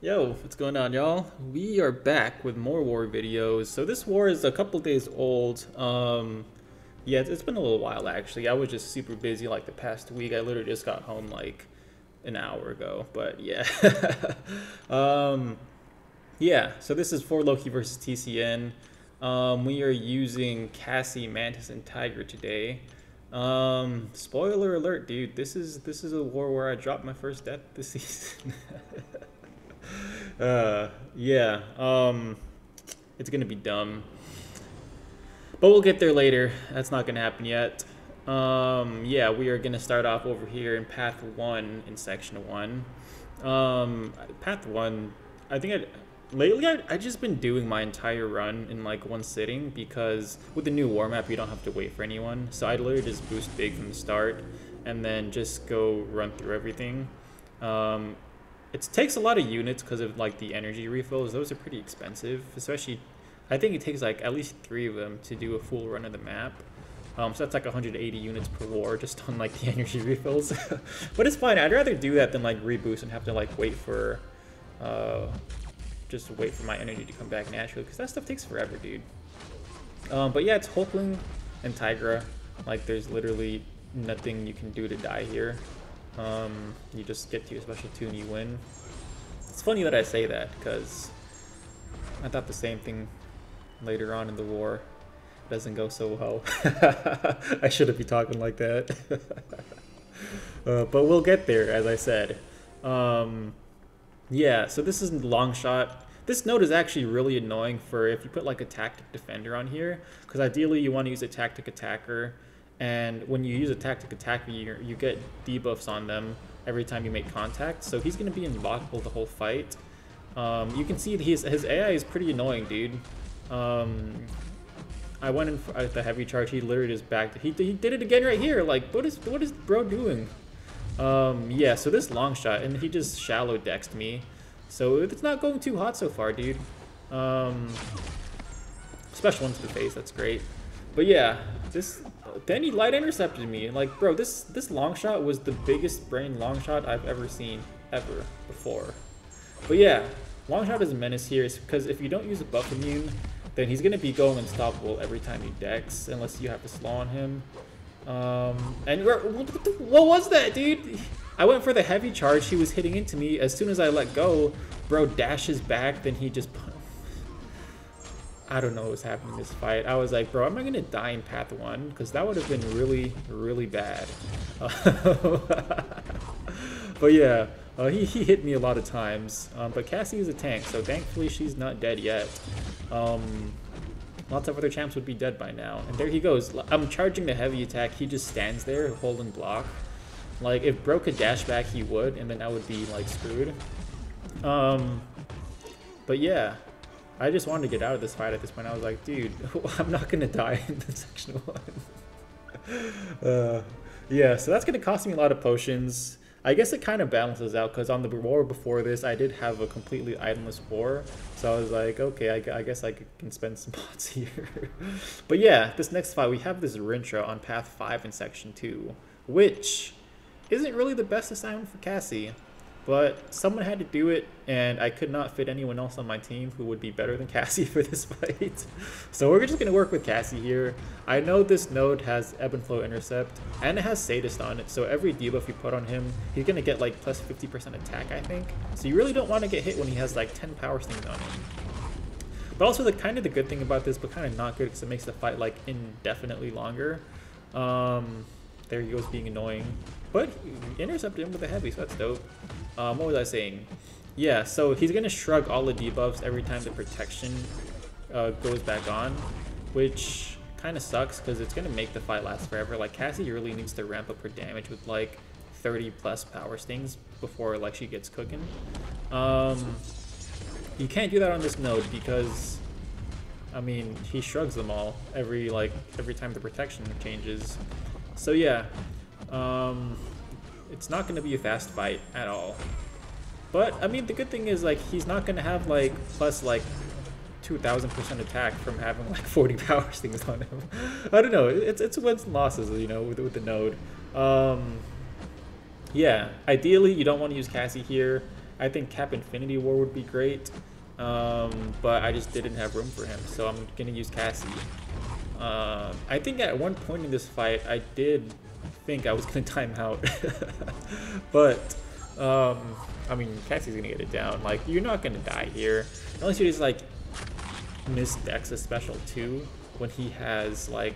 Yo, what's going on, y'all? We are back with more war videos. So this war is a couple days old. Yeah, it's been a little while actually. I was just super busy like the past week. I literally just got home like an hour ago. But yeah, um, yeah. So this is for Loki versus TCN. We are using Cassie, Mantis, and Tiger today. Spoiler alert, dude. This is a war where I dropped my first death this season. Yeah. It's gonna be dumb, but we'll get there later. That's not gonna happen yet. Yeah, we are gonna start off over here in Path One in Section One. Path One. I think lately I just been doing my entire run in like one sitting because with the new war map you don't have to wait for anyone. So I literally just boost big from the start and then just go run through everything. Um, it takes a lot of units because of like the energy refills. Those are pretty expensive, especially. I think it takes like at least 3 of them to do a full run of the map. So that's like 180 units per war just on like the energy refills. But it's fine. I'd rather do that than like reboost and have to like wait for, just wait for my energy to come back naturally because that stuff takes forever, dude. But yeah, it's Hulkling and Tigra. Like there's literally nothing you can do to die here. You just get to your special 2 and you win. It's funny that I say that because I thought the same thing later on in the war. Doesn't go so well. I shouldn't be talking like that. But we'll get there, as I said. Yeah, so this is long shot. This node is actually really annoying for if you put like a tactic defender on here, because ideally you want to use a tactic attacker, and when you use a tactic attacker, you get debuffs on them every time you make contact. So he's going to be unblockable the whole fight. You can see that his AI is pretty annoying, dude. I went in for the heavy charge. He literally just backed. He did it again right here. Like, what is bro doing? Yeah. So this long shot, and he just shallow dexed me. So it's not going too hot so far, dude. Special one to the face. That's great. But yeah, then he light intercepted me. Like, bro, this long shot was the biggest brain long shot I've ever seen before. But yeah, long shot is a menace here because if you don't use a buff immune, then he's going to be going unstoppable every time you dex, unless you have to slow on him. And what was that, dude? I went for the heavy charge. He was hitting into me. As soon as I let go, bro dashes back. Then he just... I don't know what was happening in this fight. I was like, bro, am I going to die in Path 1? Because that would have been really, really bad. But yeah, he hit me a lot of times. But Cassie is a tank, so thankfully she's not dead yet. Lots of other champs would be dead by now. And there he goes. I'm charging the heavy attack. He just stands there holding block. Like, if Bro could dash back, he would, and then I would be, like, screwed. But yeah, I just wanted to get out of this fight at this point. I was like, dude, I'm not going to die in the section 1. Yeah, so that's going to cost me a lot of potions. I guess it kind of balances out because on the war before this, I did have a completely itemless war. So I was like, okay, I guess I can spend some pots here. But yeah, this next fight, we have this Rintra on Path 5 in Section 2, which isn't really the best assignment for Cassie. But someone had to do it, and I could not fit anyone else on my team who would be better than Cassie for this fight. So we're just going to work with Cassie here. I know this node has Ebb and Flow Intercept, and it has Sadist on it, so every debuff you put on him, he's going to get like plus 50% attack, I think. So you really don't want to get hit when he has like 10 power stings on him. But also the kind of the good thing about this, but kind of not good because it makes the fight like indefinitely longer. There he goes being annoying. But he intercepted him with a heavy, so that's dope. What was I saying? Yeah, so he's going to shrug all the debuffs every time the protection goes back on, which kind of sucks because it's going to make the fight last forever. Like, Cassie really needs to ramp up her damage with like 30 plus power stings before like she gets cooking. You can't do that on this node because, I mean, he shrugs them all every time the protection changes. So yeah, it's not going to be a fast fight at all. But I mean, the good thing is like he's not going to have like plus like 2,000% attack from having like 40 power stings on him. I don't know. It's wins and losses, you know, with the node. Yeah, ideally you don't want to use Cassie here. I think Cap Infinity War would be great, but I just didn't have room for him, so I'm gonna use Cassie. I think at one point in this fight, I did think I was gonna time out, but I mean, Cassie's gonna get it down. Like, you're not gonna die here unless you just like miss Dex's special too when he has like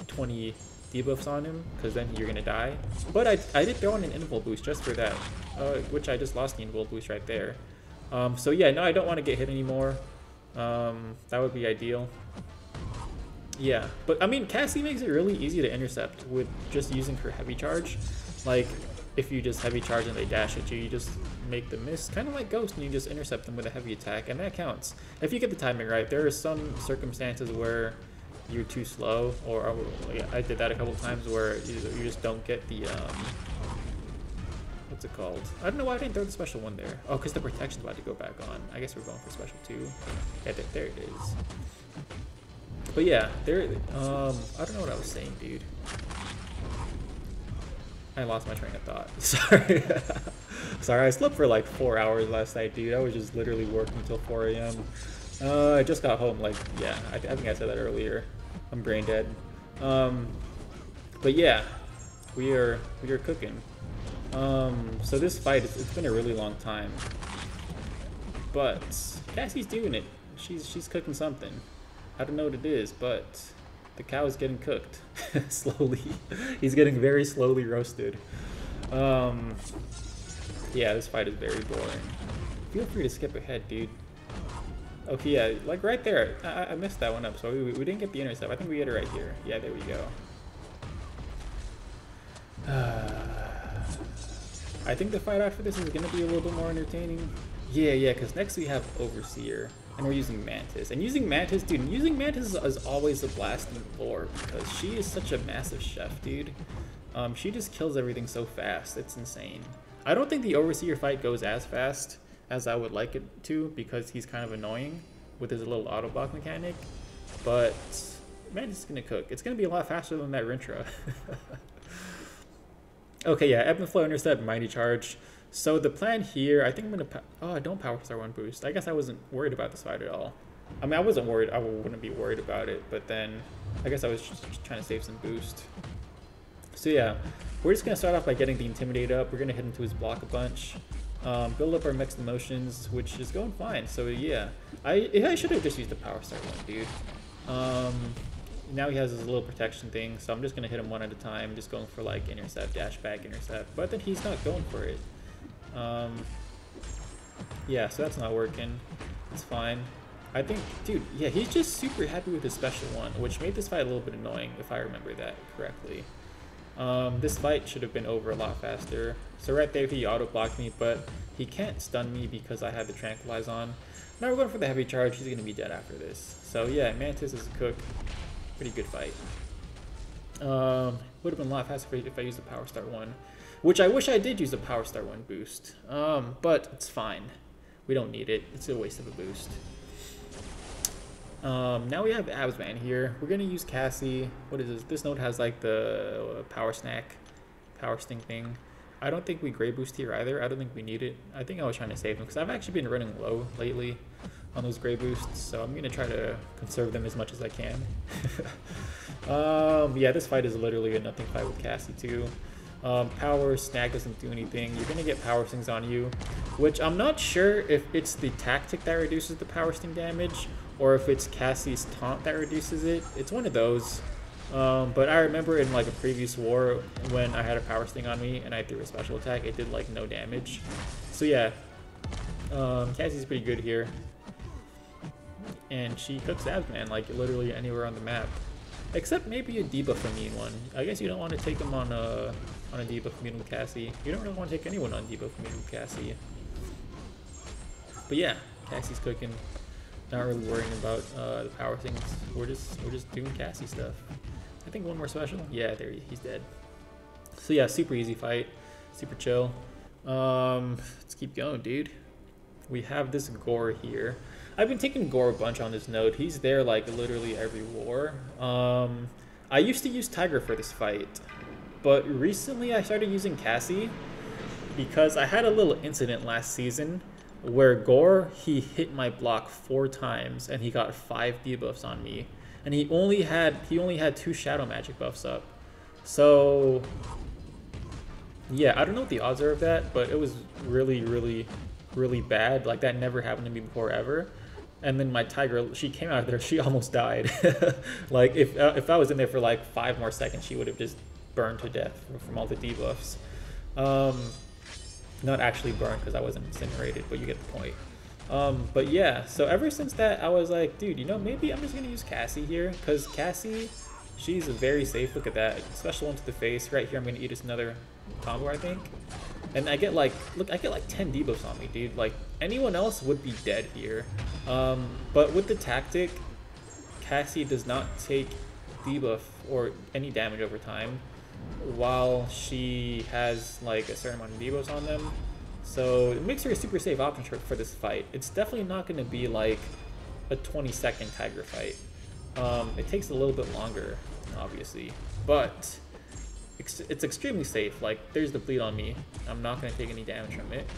20 debuffs on him, because then you're gonna die. But I did throw in an invul boost just for that, which I just lost the invul boost right there. So yeah, no, I don't want to get hit anymore. That would be ideal. Yeah, but I mean, Cassie makes it really easy to intercept with just using her heavy charge. Like, if you just heavy charge and they dash at you, you just make them miss, kind of like Ghost, and you just intercept them with a heavy attack, and that counts. If you get the timing right, there are some circumstances where you're too slow, or yeah, I did that a couple times where you just don't get the, what's it called? I don't know why I didn't throw the special one there. Oh, because the protection's about to go back on. I guess we're going for special 2. Yeah, there it is. But yeah, there, I don't know what I was saying, dude. I lost my train of thought. Sorry. Sorry, I slept for like 4 hours last night, dude. I was just literally working until 4 a.m. I just got home, like, yeah, I think I said that earlier. I'm brain dead. But yeah, we are cooking. So this fight, it's been a really long time. But Cassie's doing it. She's cooking something. I don't know what it is, but the cow is getting cooked slowly. He's getting very slowly roasted. Yeah, this fight is very boring. Feel free to skip ahead, dude. Okay, yeah, like right there. I messed that one up, so we didn't get the intercept. I think we get it right here. Yeah, there we go. I think the fight after this is going to be a little bit more entertaining. Yeah, because next we have Overseer. And we're using Mantis. And using Mantis, dude, using Mantis is always a blast in lore because she is such a massive chef, dude. She just kills everything so fast. It's insane. I don't think the Overseer fight goes as fast as I would like it to because he's kind of annoying with his little auto block mechanic. But Mantis is going to cook. It's going to be a lot faster than that Rintra. Okay, yeah, Ebb and Flow Intercept, Mighty Charge. So the plan here, I think I'm gonna, don't Power Star 1 boost. I guess I wasn't worried about this fight at all. I mean, I wasn't worried, I wouldn't be worried about it, but then I guess I was just trying to save some boost. So yeah, we're just gonna start off by getting the Intimidate up. We're gonna hit into his block a bunch. Build up our mixed emotions, which is going fine. So yeah, I should have just used the Power Star 1, dude. Now he has his little protection thing, so I'm just gonna hit him one at a time, just going for like intercept, dash back, intercept, but then he's not going for it. Yeah, so that's not working. It's fine. I think, dude, yeah, he's just super happy with his special one, which made this fight a little bit annoying, if I remember that correctly. This fight should have been over a lot faster. So right there, he auto-blocked me, but he can't stun me because I had the Tranquilize on. Now we're going for the heavy charge. He's going to be dead after this. So yeah, Mantis is a cook. Pretty good fight. Would have been a lot faster if I used the Power Star 1. Which I wish I did use a Power Star 1 boost, but it's fine. We don't need it. It's a waste of a boost. Now we have Absman here. We're going to use Cassie. What is this? This node has like the Power Snack, Power Sting thing. I don't think we Grey Boost here either. I don't think we need it. I think I was trying to save them because I've actually been running low lately on those Grey Boosts, so I'm going to try to conserve them as much as I can. Yeah, this fight is literally a nothing fight with Cassie too. Power Snag doesn't do anything. You're going to get Power Stings on you, which I'm not sure if it's the tactic that reduces the Power Sting damage or if it's Cassie's taunt that reduces it. It's one of those. But I remember in like a previous war when I had a Power Sting on me and I threw a special attack, it did like no damage. So yeah, Cassie's pretty good here. And she cooks Absman like literally anywhere on the map. Except maybe a debuff immune one. I guess you don't want to take them on a debuff immune with Cassie. You don't really want to take anyone on debuff immune with Cassie. But yeah, Cassie's cooking. Not really worrying about the power things. We're just doing Cassie stuff. I think one more special. Yeah, there he's dead. So yeah, super easy fight, super chill. Let's keep going, dude. We have this Gore here. I've been taking Gore a bunch on this node. He's there like literally every war. I used to use Tiger for this fight, but recently I started using Cassie because I had a little incident last season where Gore, he hit my block 4 times and he got 5 debuffs on me, and he only had 2 shadow magic buffs up. So yeah, I don't know what the odds are of that, but it was really bad. Like, that never happened to me before ever. And then my Tiger, she came out of there, she almost died. Like, if I was in there for like 5 more seconds, she would have just burned to death from all the debuffs. Not actually burned because I wasn't incinerated, but you get the point. But yeah, so ever since that, I was like, dude, you know, maybe I'm just gonna use Cassie here, because Cassie, she's very safe. Look at that, special one to the face. Right here, I'm gonna eat us another combo, I think. And I get like, look, I get like 10 debuffs on me, dude. Like, anyone else would be dead here. But with the tactic, Cassie does not take debuff or any damage over time, while she has like a certain amount of debuffs on them. So it makes her a super safe option for this fight. It's definitely not going to be like a 20-second Tiger fight. It takes a little bit longer, obviously, but it's extremely safe. Like, there's the bleed on me. I'm not going to take any damage from it.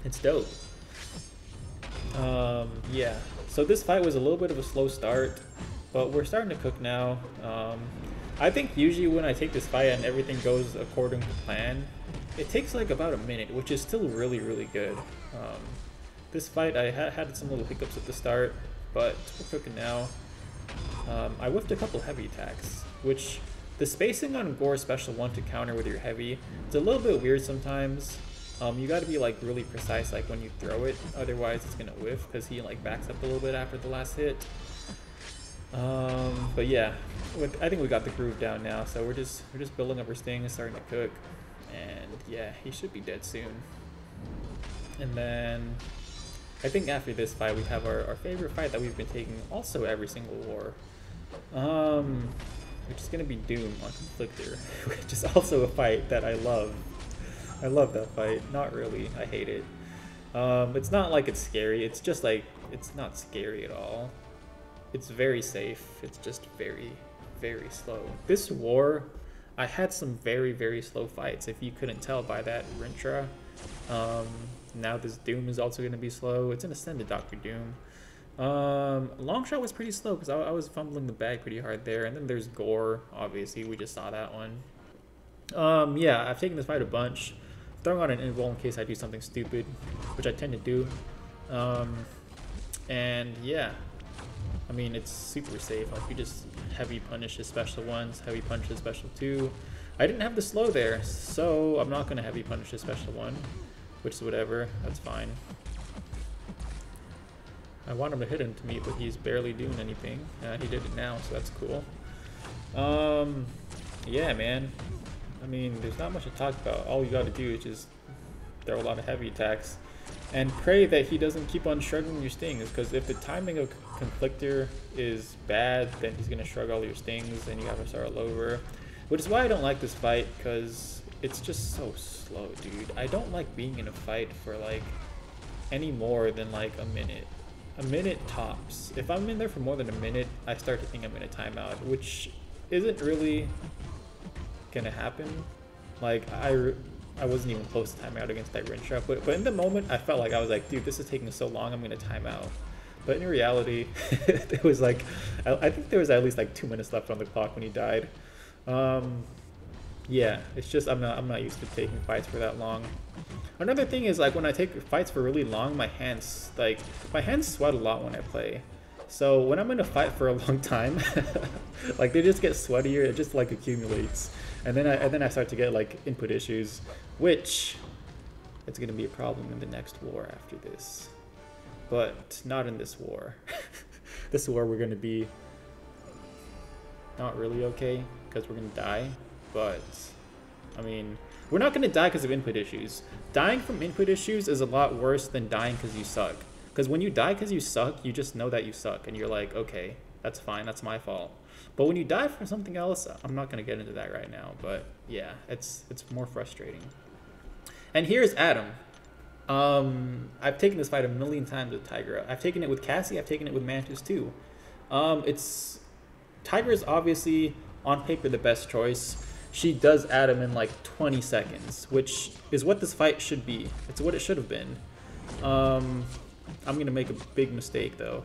It's dope. Yeah, so this fight was a little bit of a slow start, but we're starting to cook now. I think usually when I take this fight and everything goes according to plan, it takes like about a minute, which is still really good. This fight, I had some little hiccups at the start, but we're cooking now. I whiffed a couple heavy attacks, which the spacing on Gore's special 1 to counter with your heavy, it's a little bit weird sometimes. You got to be like really precise, like when you throw it, otherwise it's gonna whiff because he like backs up a little bit after the last hit. But yeah, I think we got the groove down now, so we're just building up our sting and starting to cook, and yeah, he should be dead soon. And then I think after this fight we have our favorite fight that we've been taking also every single war, which is gonna be Doom on Conflictor, which is also a fight that I love. I love that fight. Not really, I hate it. It's not like it's scary, it's just like, it's not scary at all. It's very safe, it's just very slow. This war, I had some very slow fights, if you couldn't tell by that Rintra. Now this Doom is also going to be slow. It's an Ascended Dr. Doom. Long shot was pretty slow because I was fumbling the bag pretty hard there. And then there's Gore, obviously, we just saw that one. Yeah, I've taken this fight a bunch. Throwing on an invul in case I do something stupid, which I tend to do. And yeah, I mean, it's super safe. Like, you just heavy punish his special 1s, heavy punish his special 2. I didn't have the slow there, so I'm not going to heavy punish his special 1, which is whatever, that's fine. I want him to hit into me, but he's barely doing anything. He did it now, so that's cool. Yeah, man. I mean, there's not much to talk about. All you got to do is just throw a lot of heavy attacks and pray that he doesn't keep on shrugging your stings, because if the timing of Conflictor is bad, then he's going to shrug all your stings and you have to start all over. Which is why I don't like this fight, because it's just so slow, dude. I don't like being in a fight for like any more than like a minute. A minute tops. If I'm in there for more than a minute, I start to think I'm in a timeout, which isn't really gonna happen. Like, I wasn't even close to timeout against that Rintra, but in the moment I felt like I was like, dude, this is taking so long, I'm gonna time out. But in reality, it was like, I think there was at least like 2 minutes left on the clock when he died. Yeah, it's just I'm not used to taking fights for that long. Another thing is, like, when I take fights for really long, my hands sweat a lot when I play. So when I'm in a fight for a long time, like, they just get sweatier. It just like accumulates, and then I start to get like input issues, which it's gonna be a problem in the next war after this, but not in this war. This war we're gonna be not really okay because we're gonna die, but I mean, we're not gonna die because of input issues. Dying from input issues is a lot worse than dying because you suck. Because when you die because you suck, you just know that you suck, and you're like, okay, that's fine, that's my fault. But when you die from something else, I'm not gonna get into that right now, but yeah, it's more frustrating. And here's Adam. I've taken this fight a million times with Tigra. I've taken it with Cassie, I've taken it with Mantis too. Tigra is obviously on paper the best choice. She does Adam in like 20 seconds, which is what this fight should be. It's what it should have been. I'm gonna make a big mistake though.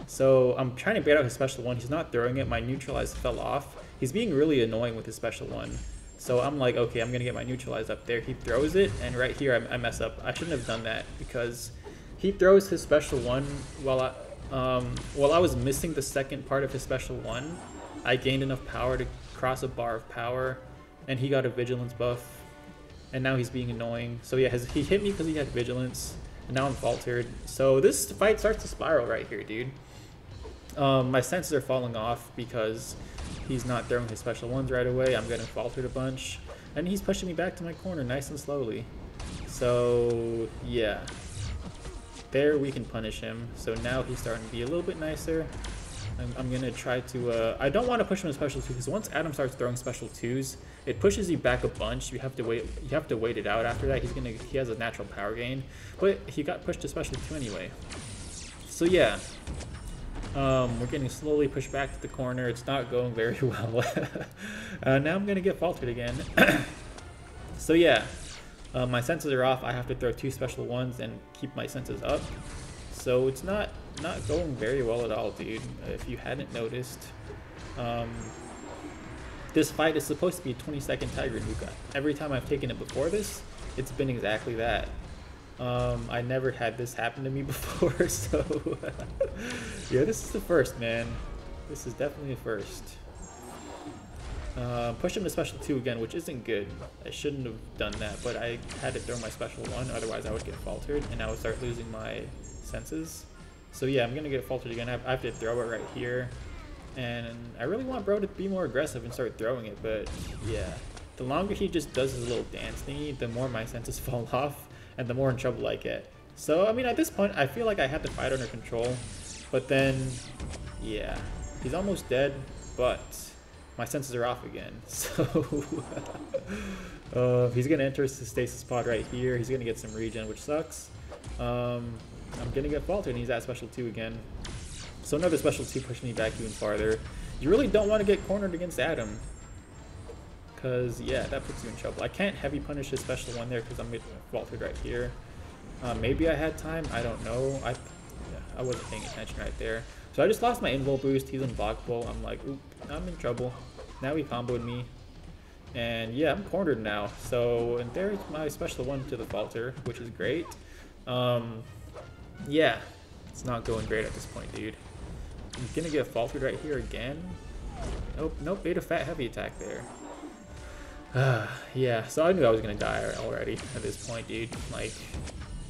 So I'm trying to bait out his special one. He's not throwing it. My neutralize fell off. He's being really annoying with his special one. So I'm like, okay, I'm gonna get my neutralize up there. He throws it, and right here I mess up. I shouldn't have done that because he throws his special one while I was missing the second part of his special one. I gained enough power to cross a bar of power, and he got a vigilance buff, and now he's being annoying. So yeah, he hit me because he had vigilance, and now I'm faltered. So this fight starts to spiral right here, dude. My senses are falling off because he's not throwing his special ones right away. I'm getting faltered a bunch, and he's pushing me back to my corner nice and slowly. So yeah, there we can punish him. So now he's starting to be a little bit nicer. I'm gonna try to, I don't want to push him in special 2 because once Adam starts throwing special 2s, it pushes you back a bunch. You have to wait it out after that. He has a natural power gain, but he got pushed to special 2 anyway. So yeah, we're getting slowly pushed back to the corner. It's not going very well. Now I'm gonna get faltered again. So yeah, my senses are off. I have to throw 2 special 1s and keep my senses up. So it's not going very well at all, dude. If you hadn't noticed, this fight is supposed to be a 20-second Tiger Nuka. Every time I've taken it before this, it's been exactly that. I never had this happen to me before, so yeah, this is the first, man. This is definitely a first. Push him to special 2 again, which isn't good. I shouldn't have done that, but I had to throw my special 1, otherwise I would get faltered, and I would start losing my senses. So yeah, I'm gonna get faltered again. I have to throw it right here, and I really want bro to be more aggressive and start throwing it, but yeah, the longer he just does his little dance thingy, the more my senses fall off, and the more in trouble I get. So I mean, at this point, I feel like I had the fight under control, but then yeah, he's almost dead, but my senses are off again. So he's gonna enter his stasis pod right here. He's gonna get some regen, which sucks. I'm gonna get faltered, and he's at special 2 again. So another special 2 pushing me back even farther. You really don't want to get cornered against Adam, because yeah, that puts you in trouble. I can't heavy punish his special 1 there because I'm getting faltered right here. Maybe I had time, I don't know. I wasn't paying attention right there. So I just lost my invul boost. He's unblockable. I'm like, oop, I'm in trouble. Now he comboed me, and yeah, I'm cornered now. So, and there's my special 1 to the falter, which is great. Yeah, it's not going great at this point, dude. I'm gonna get faltered right here again. Nope, ate a fat heavy attack there. Yeah, so I knew I was gonna die already at this point, dude. Like,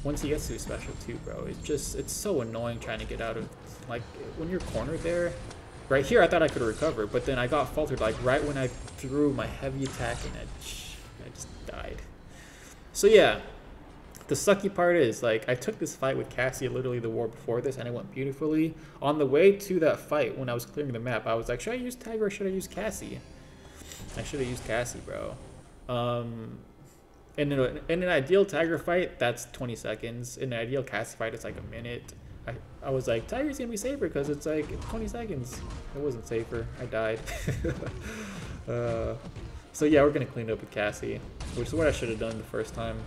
once he gets to his special 2, bro, it's so annoying trying to get out of, like, when you're cornered there. Right here, I thought I could recover, but then I got faltered, like, right when I threw my heavy attack, and I just died. So yeah, the sucky part is, like, I took this fight with Cassie literally the war before this, and it went beautifully. On the way to that fight, when I was clearing the map, I was like, should I use Tiger or should I use Cassie? I should have used Cassie, bro. In an ideal Tiger fight, that's 20 seconds. In an ideal Cassie fight, it's like a minute. I was like, Tiger's gonna be safer because it's like 20 seconds. It wasn't safer. I died. So yeah, we're gonna clean it up with Cassie, which is what I should have done the first time.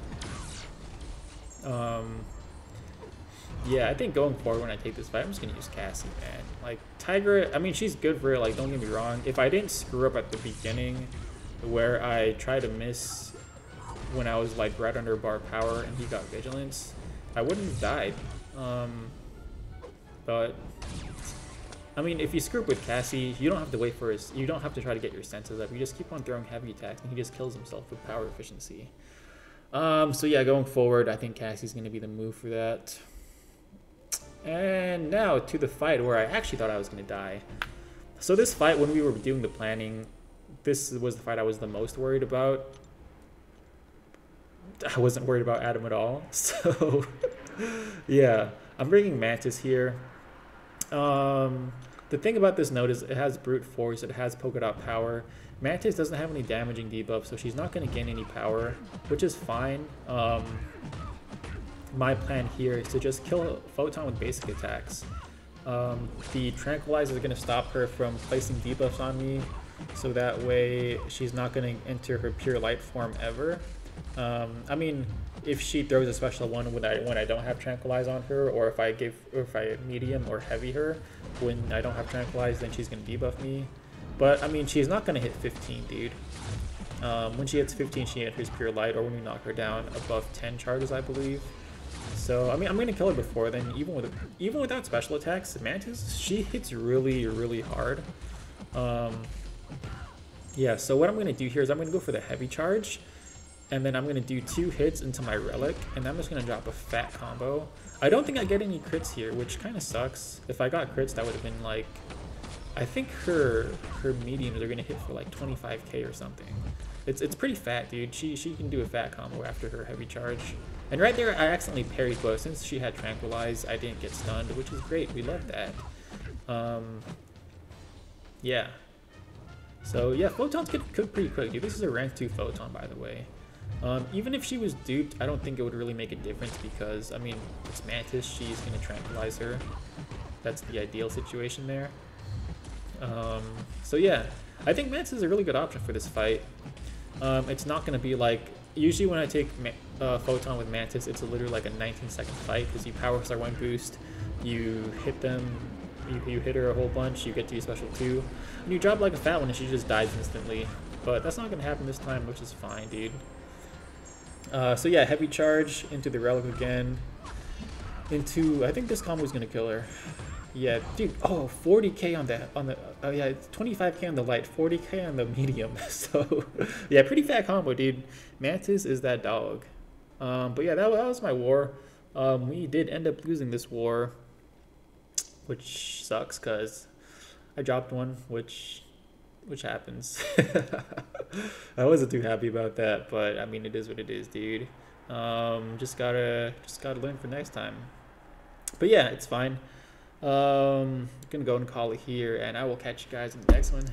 Yeah, I think going forward when I take this fight, I'm just gonna use Cassie, man. Like, Tiger, I mean, she's good for it, like, don't get me wrong. If I didn't screw up at the beginning where I tried to miss when I was like right under bar power and he got vigilance, I wouldn't have died. But I mean, if you screw up with Cassie, you don't have to wait for you don't have to try to get your senses up. You just keep on throwing heavy attacks and he just kills himself with power efficiency. So yeah, going forward, I think Cassie's going to be the move for that. And now to the fight where I actually thought I was going to die. So this fight, when we were doing the planning, this was the fight I was the most worried about. I wasn't worried about Adam at all. So yeah, I'm bringing Mantis here. The thing about this node is it has brute force, it has polka dot power. Mantis doesn't have any damaging debuff, so she's not going to gain any power, which is fine. My plan here is to just kill Photon with basic attacks. The Tranquilizer is going to stop her from placing debuffs on me, so that way she's not going to enter her pure light form ever. I mean, if she throws a special one when I don't have tranquilize on her, or if I medium or heavy her when I don't have tranquilize, then she's gonna debuff me. But I mean, she's not gonna hit 15, dude. When she hits 15, she enters pure light, or when we knock her down above 10 charges, I believe. So I mean, I'm gonna kill her before then. Even without special attacks, Mantis, she hits really hard. Yeah. So what I'm gonna do here is I'm gonna go for the heavy charge, and then I'm gonna do 2 hits into my relic, and I'm just gonna drop a fat combo. I don't think I get any crits here, which kind of sucks. If I got crits, that would have been like, I think her mediums are gonna hit for like 25k or something. It's pretty fat, dude. She can do a fat combo after her heavy charge. And right there, I accidentally parried, but since she had tranquilize, I didn't get stunned, which is great. We love that. Yeah. So yeah, photons get cooked pretty quick, dude. This is a rank 2 photon, by the way. Even if she was duped, I don't think it would really make a difference because, I mean, it's Mantis. She's gonna tranquilize her. That's the ideal situation there. So yeah, I think Mantis is a really good option for this fight. It's not gonna be like, usually when I take Photon with Mantis, it's literally like a 19-second fight because you power star 1 boost, you hit them, you hit her a whole bunch, you get to use special 2, and you drop like a fat one and she just dies instantly. But that's not gonna happen this time, which is fine, dude. So yeah, heavy charge into the relic again. I think this combo is gonna kill her. Yeah, dude. Oh, 40k on the yeah, it's 25k on the light, 40k on the medium. So yeah, pretty fat combo, dude. Mantis is that dog. But yeah, that was my war. We did end up losing this war, which sucks because I dropped one, which happens. I wasn't too happy about that, but I mean, it is what it is, dude. Just gotta learn for next time. But yeah, it's fine. Gonna go and call it here, and I will catch you guys in the next one.